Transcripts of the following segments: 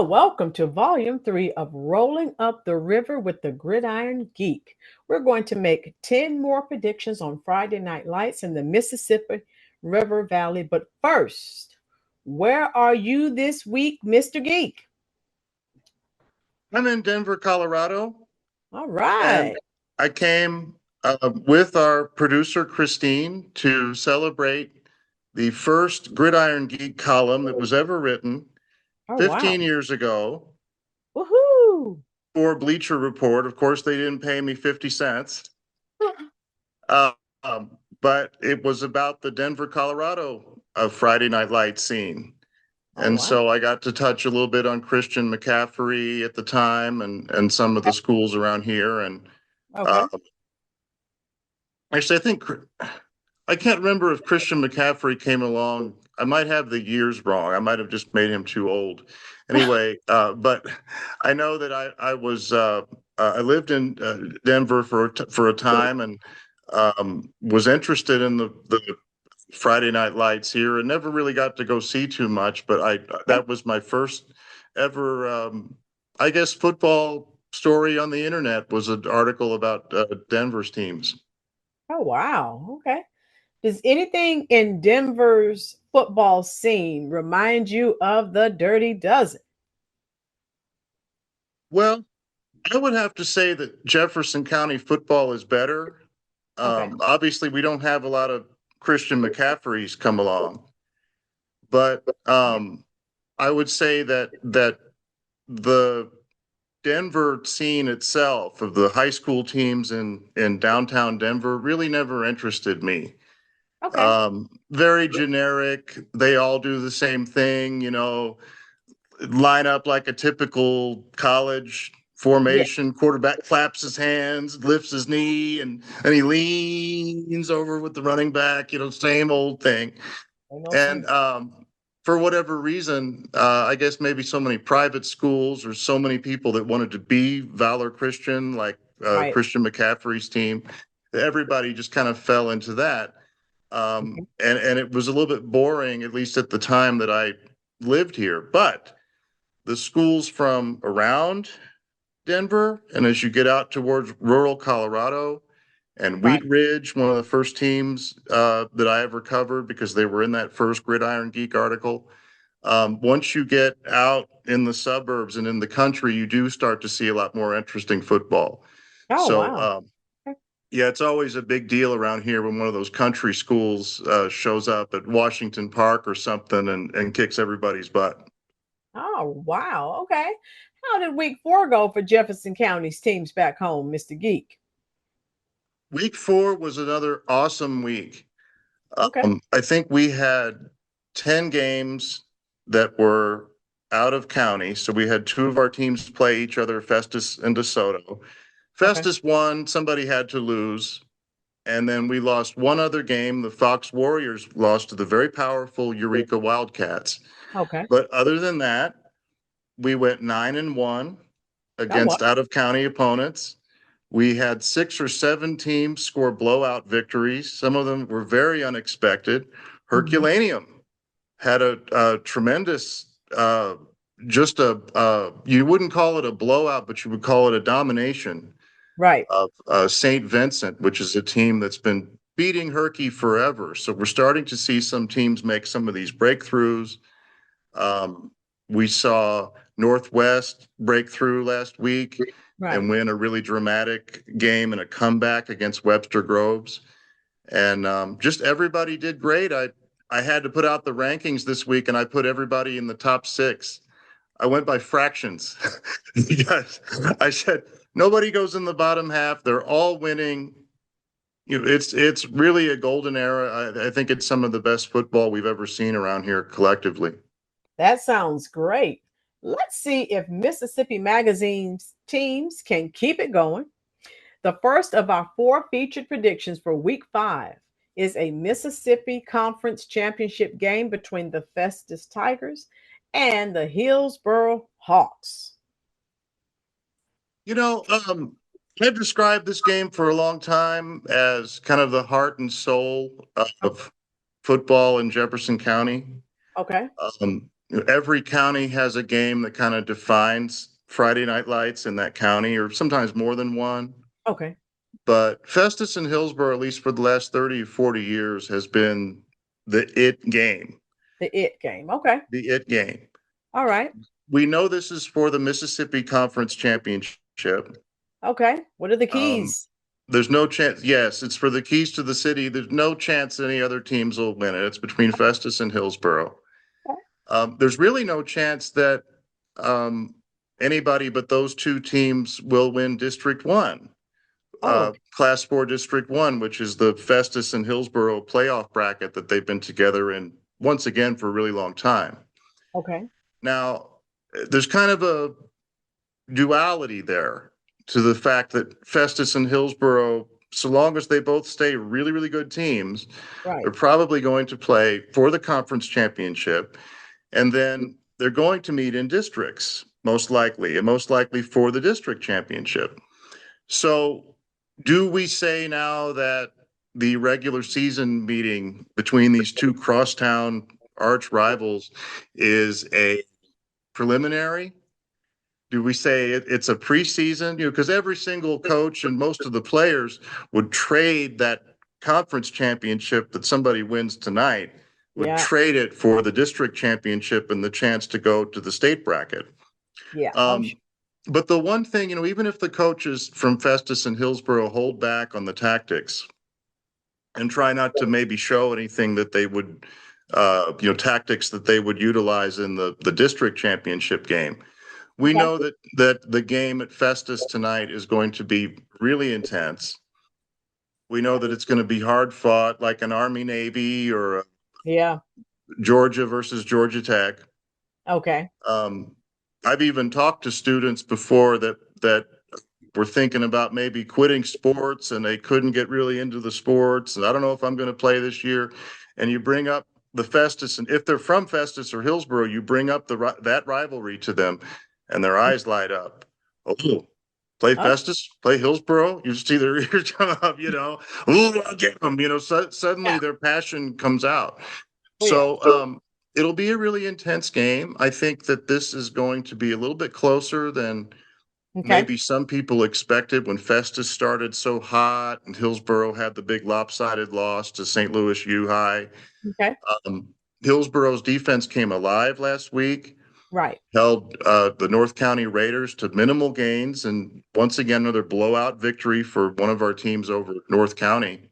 Welcome to Volume 3 of Rolling Up the River with the Gridiron Geek. We're going to make 10 more predictions on Friday Night Lights in the Mississippi River Valley. But first, where are you this week, Mr. Geek? I'm in Denver, Colorado, All and right. I came with our producer, Christine, to celebrate the first Gridiron Geek column that was ever written Oh, wow. 15 years ago Woohoo. for Bleacher Report. Of course, they didn't pay me 50 cents, uh, but it was about the Denver, Colorado Friday Night Lights scene. Oh, And wow. so I got to touch a little bit on Christian McCaffrey at the time and some of the schools around here. And uh, Okay. actually, I can't remember if Christian McCaffrey came along. I might have the years wrong. I might have just made him too old. Anyway, but I know that I lived in Denver for a time and was interested in the Friday Night Lights here and never really got to go see too much. But Okay. that was my first ever, I guess, football story on the internet was an article about Denver's teams. Oh, wow. Okay. Does anything in Denver's football scene remind you of the Dirty Dozen? Well, I would have to say that Jefferson County football is better. Okay. Obviously, we don't have a lot of Christian McCaffreys come along, but I would say that the Denver scene itself of the high school teams in downtown Denver really never interested me. Okay. Very generic. They all do the same thing, line up like a typical college Yeah. formation. Quarterback claps his hands, lifts his knee, and he leans over with the running back. Same old thing. I know And thing. for whatever reason, I guess maybe so many private schools or so many people that wanted to be Valor Christian, like Right. Christian McCaffrey's team, everybody just kind of fell into that. Mhm. And it was a little bit boring, at least at the time that I lived here. But the schools from around Denver, and as you get out towards rural Colorado and Right. Wheat Ridge, one of the first teams that I ever covered because they were in that first Gridiron Geek article. Once you get out in the suburbs and in the country, you do start to see a lot more interesting football. Oh, So, wow. Okay. yeah, it's always a big deal around here when one of those country schools shows up at Washington Park or something and kicks everybody's butt. Oh, wow. Okay. How did week 4 go for Jefferson County's teams back home, Mr. Geek? Week 4 was another awesome week. Okay. I think we had 10 games that were out of county. So we had two of our teams play each other, Festus and DeSoto. Okay. Festus won, somebody had to lose. And then we lost one other game. The Fox Warriors lost to the very powerful Eureka Wildcats. Okay. But other than that, we went 9-1 Oh, wow. against out of county opponents. We had 6 or 7 teams score blowout victories. Some of them were very unexpected. Mhm. Herculaneum had a tremendous, you wouldn't call it a blowout, but you would call it a domination Right. of St. Vincent, which is a team that's been beating Herky forever. So we're starting to see some teams make some of these breakthroughs. Um, we saw Northwest break through last week Right. and win a really dramatic game and a comeback against Webster Groves. And just everybody did great. I had to put out the rankings this week, and I put everybody in the top 6. I went by fractions because I said nobody goes in the bottom half. They're all winning. It's really a golden era. I think it's some of the best football we've ever seen around here collectively. That sounds great. Let's see if Mississippi Magazine's teams can keep it going. The first of our 4 featured predictions for week 5 is a Mississippi Conference Championship game between the Festus Tigers and the Hillsboro Hawks. You know, I've described this game for a long time as kind of the heart and soul of football in Jefferson County. Okay. every county has a game that kind of defines Friday Night Lights in that county, or sometimes more than one. Okay. But Festus in Hillsborough, at least for the last 30 or 40 years, has been the it game. The it game. Okay. The it game. All right. We know this is for the Mississippi Conference Championship. Okay. What are the Um, keys? there's no chance. Yes, it's for the keys to the city. There's no chance any other teams will win it. It's between Festus and Hillsborough. Okay. There's really no chance that um, anybody but those two teams will win District 1, Oh, Class 4 District 1, which is the Festus and Hillsborough playoff bracket that they've been together in once again for a really long time. okay. Now, there's kind of a duality there to the fact that Festus and Hillsborough, so long as they both stay really, really good teams, Right. they're probably going to play for the conference championship. And then they're going to meet in districts, most likely, and most likely for the district championship. So, do we say now that the regular season meeting between these two crosstown arch rivals is a preliminary? Do we say it's a preseason? Because every single coach and most of the players would trade that conference championship that somebody wins tonight, would Yeah. trade it for the district championship and the chance to go to the state bracket. Yeah. Oh, Um, but the one thing, even if the coaches from Festus and Hillsborough hold back on the tactics and try not to maybe show anything that they would, tactics that they would utilize in the district championship game, we okay. know that the game at Festus tonight is going to be really intense. We know that it's going to be hard fought, like an Army Navy or a Yeah. Georgia versus Georgia Tech. Okay. Um, I've even talked to students before that were thinking about maybe quitting sports and they couldn't get really into the sports. And I don't know if I'm going to play this year. And you bring up the Festus, and if they're from Festus or Hillsborough, you bring up that rivalry to them, and their eyes light up. Oh, play Oh, Festus, play Hillsborough. You see their ears come up. Oh, I'll get them. Suddenly yeah. their passion comes out. Oh, yeah. So it'll be a really intense game. I think that this is going to be a little bit closer than Okay. maybe some people expected when Festus started so hot and Hillsborough had the big lopsided loss to St. Louis U High. Okay. Um, Hillsborough's defense came alive last week, Right. held the North County Raiders to minimal gains, and once again, another blowout victory for one of our teams over North County.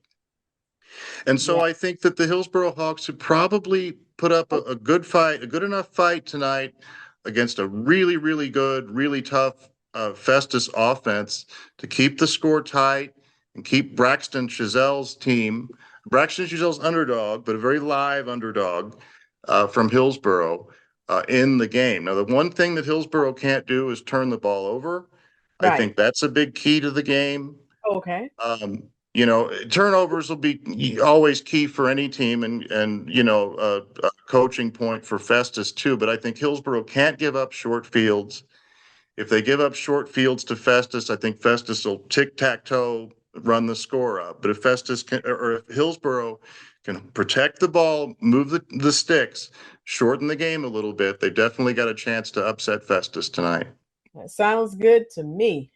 And so Yeah. I think that the Hillsborough Hawks have probably put up a good fight, a good enough fight tonight against a really, really good, really tough Festus offense to keep the score tight and keep Braxton Chazelle's team, Braxton Chazelle's underdog, but a very live underdog from Hillsborough in the game. Now, the one thing that Hillsborough can't do is turn the ball over. I Right. think that's a big key to the game. Okay. Turnovers will be always key for any team and a coaching point for Festus too. But I think Hillsborough can't give up short fields. If they give up short fields to Festus, I think Festus will tic-tac-toe run the score up. But if Festus can, or if Hillsborough can protect the ball, move the sticks, shorten the game a little bit, they definitely got a chance to upset Festus tonight. That sounds good to me.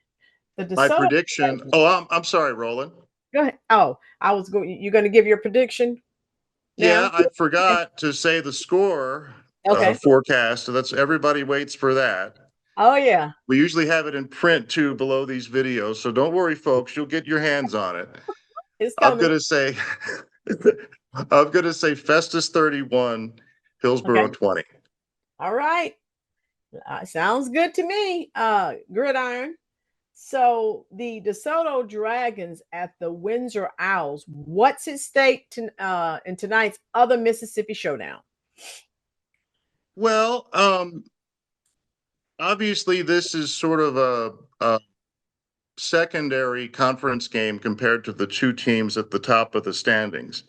The My DeSoto prediction. Dragons. Oh, I'm sorry, Roland. Go ahead. Oh, I was going. You're going to give your prediction Yeah, now? I Okay. forgot to say the score Okay. forecast. So that's everybody waits for that. Oh yeah, We usually have it in print too below these videos. So don't worry, folks. You'll get your hands on it. it's I'm coming. gonna say I'm gonna say Festus 31, Hillsborough Okay. 20. All right. Sounds good to me. Gridiron. So the DeSoto Dragons at the Windsor Owls. What's at stake in tonight's other Mississippi showdown? Well, obviously this is sort of a secondary conference game compared to the two teams at the top of the standings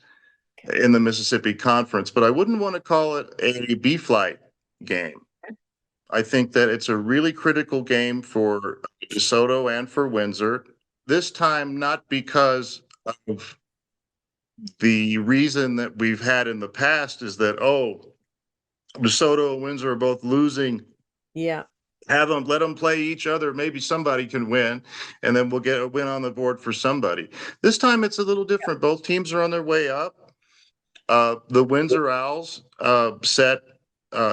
in the Mississippi Conference, but I wouldn't want to call it a B flight game. I think that it's a really critical game for DeSoto and for Windsor. This time, not because of the reason that we've had in the past is that, oh, DeSoto and Windsor are both losing. Yeah. Have them, let them play each other. Maybe somebody can win, and then we'll get a win on the board for somebody. This time it's a little different. Both teams are on their way up. The Windsor Owls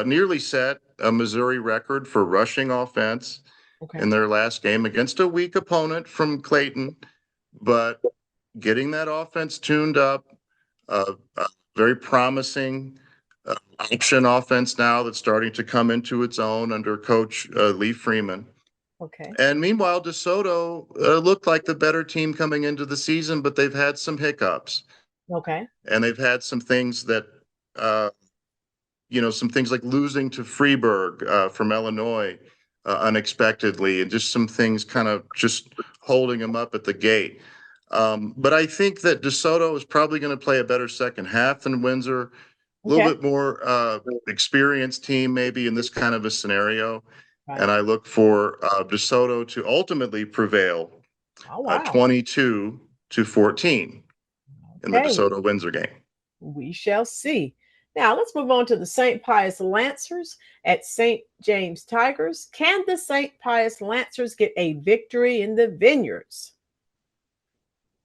nearly set a Missouri record for rushing offense Okay. in their last game against a weak opponent from Clayton, but getting that offense tuned up, very promising option offense now that's starting to come into its own under Coach Lee Freeman. Okay. And meanwhile, DeSoto looked like the better team coming into the season, but they've had some hiccups Okay. and they've had some things that, uh, some things like losing to Freeburg from Illinois unexpectedly, and just some things kind of just holding them up at the gate. But I think that DeSoto is probably going to play a better second half than Windsor. A little Okay. bit more experienced team maybe in this kind of a scenario. And Right. I look for DeSoto to ultimately prevail Oh, wow. 22-14 in the Okay. DeSoto Windsor game. We shall see. Now, let's move on to the St. Pius Lancers at St. James Tigers. Can the St. Pius Lancers get a victory in the Vineyards?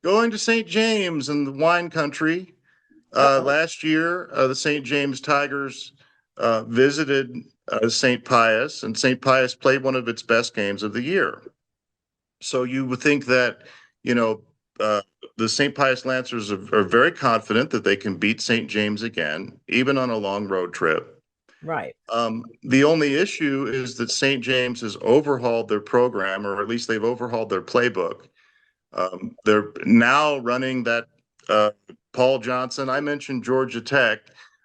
Going to St. James in the wine country. Uh-oh. Last year, the St. James Tigers visited St. Pius, and St. Pius played one of its best games of the year. So you would think that, you know, uh, the St. Pius Lancers are very confident that they can beat St. James again, even on a long road trip. Right. The only issue is that St. James has overhauled their program, or at least they've overhauled their playbook. They're now running that uh, Paul Johnson. I mentioned Georgia Tech,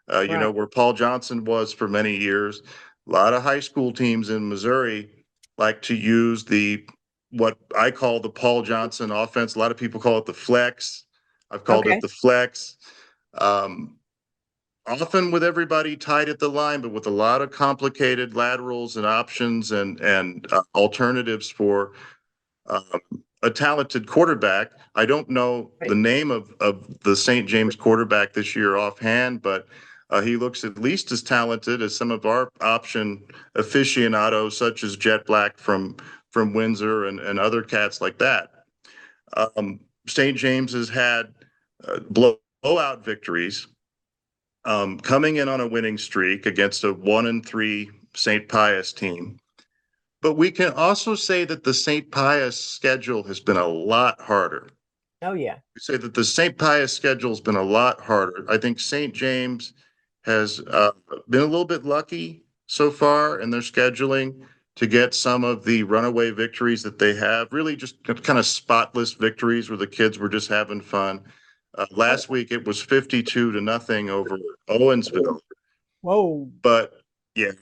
Right. where Paul Johnson was for many years. A lot of high school teams in Missouri like to use what I call the Paul Johnson offense. A lot of people call it the flex. I've called it Okay. the flex. Um, Often with everybody tight at the line, but with a lot of complicated laterals and options and alternatives for um, a talented quarterback. I don't know the Right. name of the St. James quarterback this year offhand, but he looks at least as talented as some of our option aficionados, such as Jet Black from Windsor and other cats like that. St. James has had blowout victories, coming in on a winning streak against a 1-3 St. Pius team. But we can also say that the St. Pius schedule has been a lot harder. Oh, yeah. We say that the St. Pius schedule has been a lot harder. I think St. James has been a little bit lucky so far in their scheduling to get some of the runaway victories that they have, really just kind of spotless victories where the kids were just having fun. Oh, Last week it was 52-0 over Owensville. whoa. But yeah,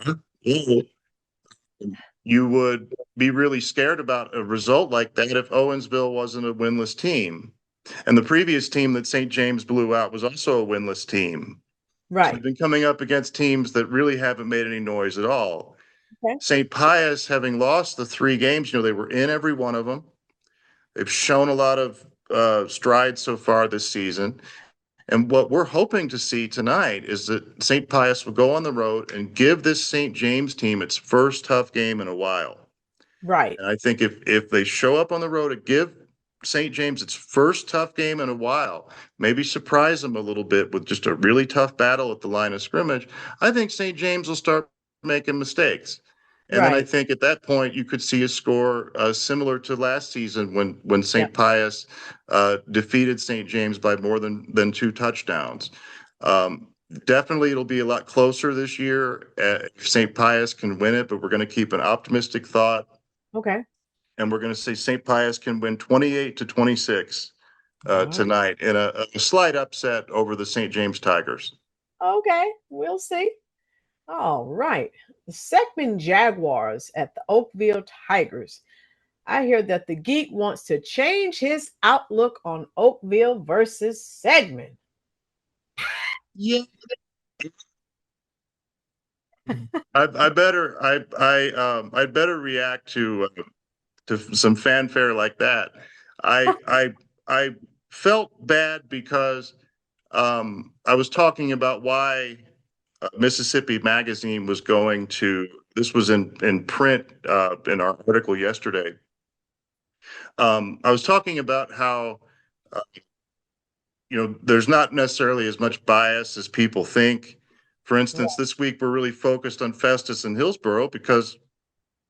you would be really scared about a result like that if Owensville wasn't a winless team. And the previous team that St. James blew out was also a winless team. So Right. they've been coming up against teams that really haven't made any noise at all. Okay. St. Pius, having lost the 3 games, they were in every one of them. They've shown a lot of strides so far this season. And what we're hoping to see tonight is that St. Pius will go on the road and give this St. James team its first tough game in a while. Right. And I think if they show up on the road and give St. James its first tough game in a while, maybe surprise them a little bit with just a really tough battle at the line of scrimmage, I think St. James will start making mistakes. And then I Right. think at that point you could see a score similar to last season when Yep. St. Pius defeated St. James by more than 2 touchdowns. Definitely, it'll be a lot closer this year if St. Pius can win it, but we're going to keep an optimistic thought, Okay. and we're going to say St. Pius can win 28-26 All right. tonight in a slight upset over the St. James Tigers. Okay. We'll see. All right. The Seckman Jaguars at the Oakville Tigers. I hear that the Geek wants to change his outlook on Oakville versus Segment. Yeah, I'd better react to some fanfare like that. I felt bad because I was talking about why Mississippi Magazine was going to, this was in print in our article yesterday. I was talking about how, uh, there's not necessarily as much bias as people think. For instance, this week we're really focused on Festus and Hillsborough because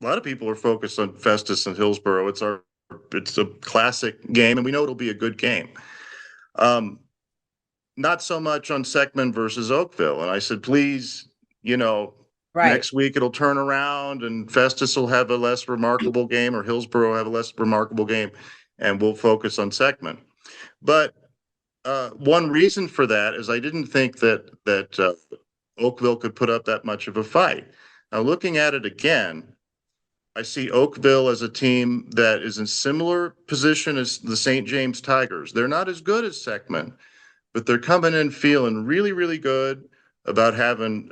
a lot of people are focused on Festus and Hillsborough. It's a classic game, and we know it'll be a good game. Not so much on Seckman versus Oakville. And I said, please, next week it'll turn around and Festus will have a less remarkable game or Hillsborough will have a less remarkable game, and we'll focus on Seckman. But one reason for that is I didn't think that Oakville could put up that much of a fight. Now, looking at it again, I see Oakville as a team that is in similar position as the St. James Tigers. They're not as good as Seckman, but they're coming in feeling really, really good about having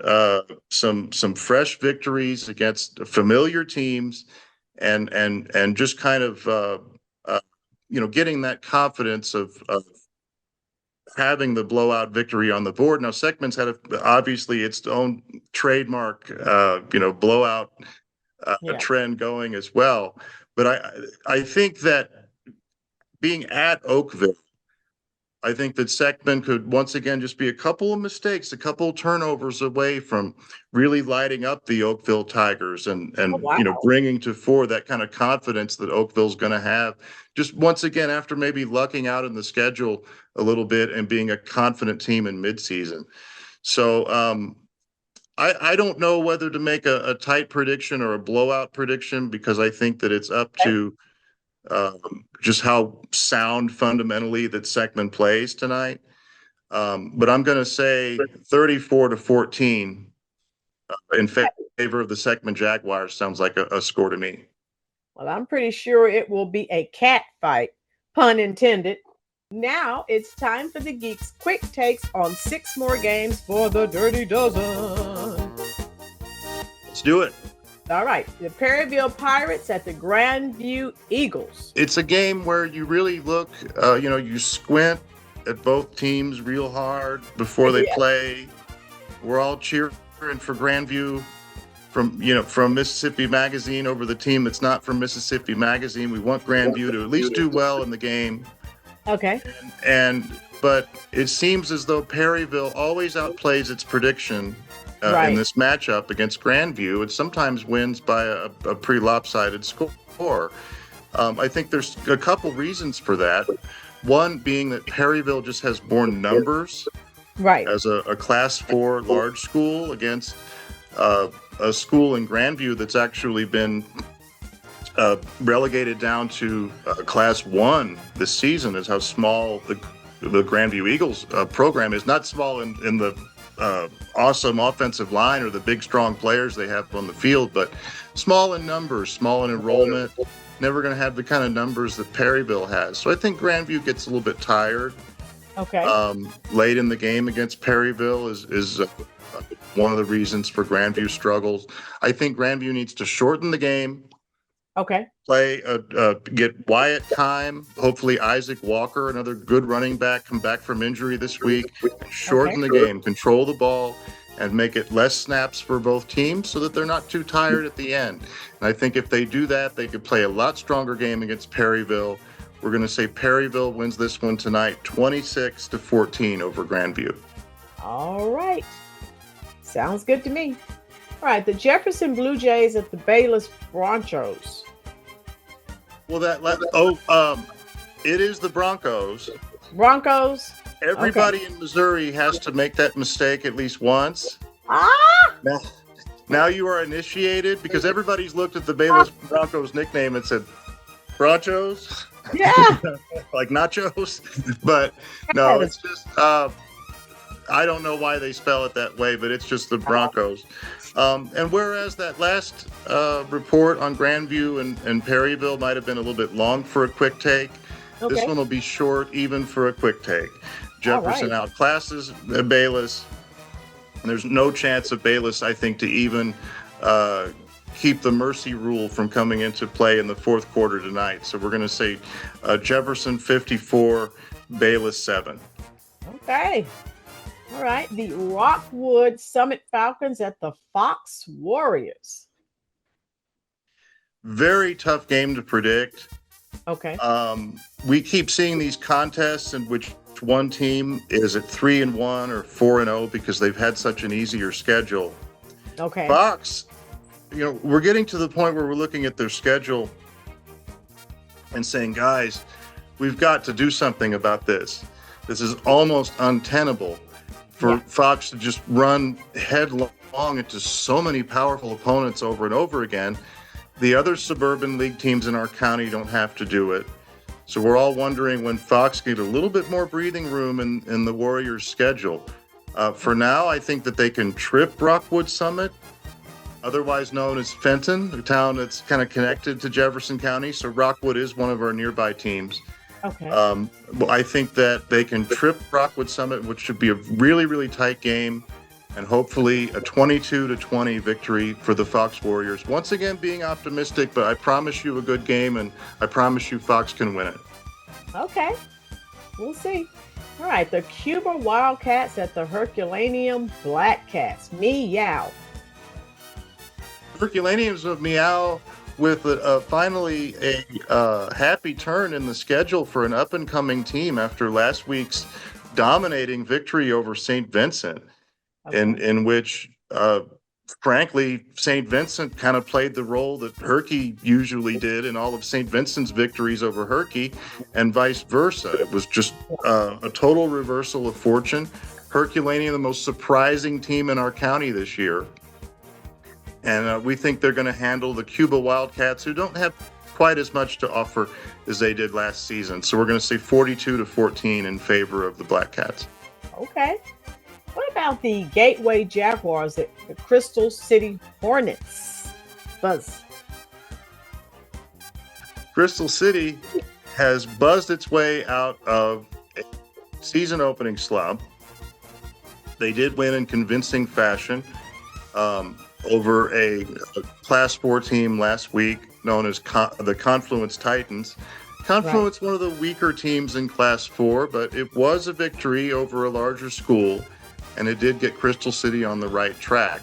some fresh victories against familiar teams, and just kind of getting that confidence of having the blowout victory on the board. Now, Seckman's had obviously its own trademark blowout trend going as well. But I think that being at Oakville, I think that Seckman could once again just be a couple of mistakes, a couple of turnovers away from really lighting up the Oakville Tigers and bringing to fore that kind of confidence that Oakville's going to have. Just once again, after maybe lucking out in the schedule a little bit and being a confident team in midseason. So I don't know whether to make a tight prediction or a blowout prediction, because I think that it's up to just how sound fundamentally that Seckman plays tonight. But I'm going to say 34-14 in favor of the Seckman Jaguars. Sounds like a score to me. Well, I'm pretty sure it will be a cat fight, pun intended. Now it's time for the Geeks' quick takes on 6 more games for the Dirty Dozen. Let's do it. All right, the Perryville Pirates at the Grandview Eagles. It's a game where you really look, you squint at both teams real hard before they play. We're all cheering for Grandview from Mississippi Magazine over the team that's not from Mississippi Magazine. We want Grandview to at least do well in the game. Okay. But it seems as though Perryville always outplays its prediction in this matchup against Grandview, and sometimes wins by a pretty lopsided score. I think there's a couple reasons for that. One being that Perryville just has more numbers as a Class 4 large school against a school in Grandview that's actually been relegated down to Class 1 this season. Is how small the Grandview Eagles program is. Not small in the awesome offensive line or the big strong players they have on the field, but small in numbers, small in enrollment, never going to have the kind of numbers that Perryville has. So I think Grandview gets a little bit tired. Late in the game against Perryville is one of the reasons for Grandview's struggles. I think Grandview needs to shorten the game. Play, get Wyatt Kime, hopefully Isaac Walker, another good running back, come back from injury this week, and shorten the game, control the ball, and make it less snaps for both teams so that they're not too tired at the end. And I think if they do that, they could play a lot stronger game against Perryville. We're going to say Perryville wins this one tonight, 26-14 over Grandview. All right. Sounds good to me. All right, the Jefferson Blue Jays at the Bayless Broncos. Well, it is the Broncos. Broncos. Everybody in Missouri has to make that mistake at least once. Now you are initiated, because everybody's looked at the Bayless Broncos nickname and said, Bronchos? Yeah. Like nachos? But no, it's just, I don't know why they spell it that way, but it's just the Broncos. And whereas that last report on Grandview and Perryville might have been a little bit long for a quick take, this one will be short even for a quick take. Jefferson outclasses Bayless. And there's no chance of Bayless, I think, to even keep the mercy rule from coming into play in the fourth quarter tonight. So we're going to say Jefferson 54, Bayless 7. Okay. All right. The Rockwood Summit Falcons at the Fox Warriors. Very tough game to predict. Okay. We keep seeing these contests in which one team is at 3-1 or 4-0 because they've had such an easier schedule. Okay. Fox, we're getting to the point where we're looking at their schedule and saying, guys, we've got to do something about this. This is almost untenable for Fox to just run headlong into so many powerful opponents over and over again. The other suburban league teams in our county don't have to do it. So we're all wondering when Fox get a little bit more breathing room in the Warriors' schedule. For now, I think that they can trip Rockwood Summit, otherwise known as Fenton, a town that's kind of connected to Jefferson County. So Rockwood is one of our nearby teams. Okay. I think that they can trip Rockwood Summit, which should be a really, really tight game, and hopefully a 22-20 victory for the Fox Warriors. Once again, being optimistic, but I promise you a good game, and I promise you Fox can win it. Okay. We'll see. All right. The Cuba Wildcats at the Herculaneum Black Cats. Meow. Herculaneums of Meow with finally a happy turn in the schedule for an up-and-coming team after last week's dominating victory over St. Vincent. Okay. In which, frankly, St. Vincent kind of played the role that Herky usually did in all of St. Vincent's victories over Herky, and vice versa. It was just a total reversal of fortune. Herculaneum, the most surprising team in our county this year. And we think they're going to handle the Cuba Wildcats, who don't have quite as much to offer as they did last season. So we're going to say 42-14 in favor of the Black Cats. Okay. What about the Gateway Jaguars at the Crystal City Hornets? Buzz. Crystal City has buzzed its way out of a season opening slump. They did win in convincing fashion over a Class 4 team last week known as the Confluence Titans. Confluence, right, one of the weaker teams in Class 4, but it was a victory over a larger school, and it did get Crystal City on the right track.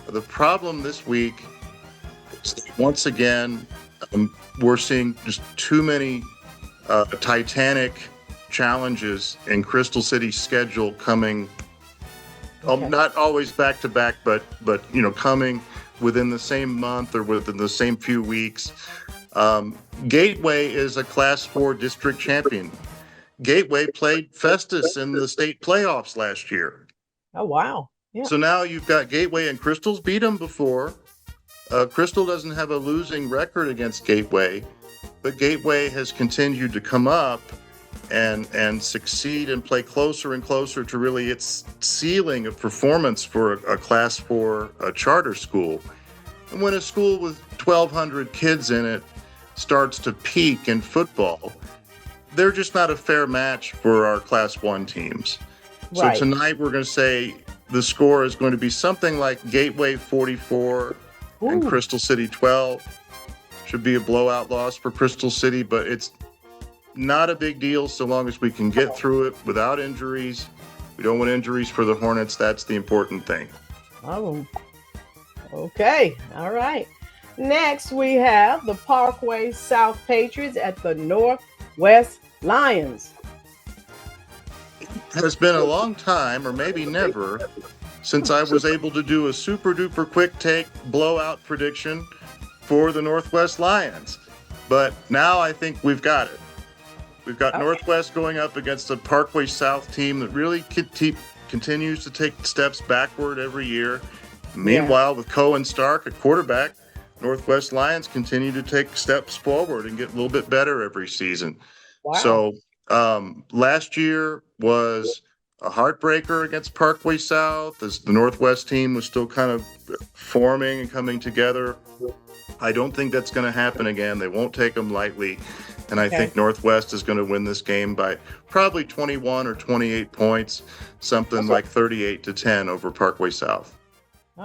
The problem this week is that once again, we're seeing just too many titanic challenges in Crystal City's schedule coming, not always back to back, but coming within the same month or within the same few weeks. Gateway is a Class 4 district champion. Gateway played Festus in the state playoffs last year. Oh, wow. Yeah. So now you've got Gateway, and Crystal's beat them before. Crystal doesn't have a losing record against Gateway, but Gateway has continued to come up and succeed and play closer and closer to really its ceiling of performance for a Class 4 charter school. And when a school with 1,200 kids in it starts to peak in football, they're just not a fair match for our Class 1 teams. Right. So tonight we're going to say the score is going to be something like Gateway 44 and Crystal City 12. Should be a blowout loss for Crystal City, but it's not a big deal so long as we can get through it without injuries. We don't want injuries for the Hornets. That's the important thing. Oh, okay. All right. Next, we have the Parkway South Patriots at the Northwest Lions. It has been a long time, or maybe never, since I was able to do a super duper quick take blowout prediction for the Northwest Lions. But now I think we've got it. We've got Northwest going up against a Parkway South team that really continues to take steps backward every year. Meanwhile, with Cohen Stark at quarterback, Northwest Lions continue to take steps forward and get a little bit better every season. Wow. So last year was a heartbreaker against Parkway South as the Northwest team was still kind of forming and coming together. I don't think that's going to happen again. They won't take them lightly. And I think Northwest is going to win this game by probably 21 or 28 points, something like 38-10 over Parkway South.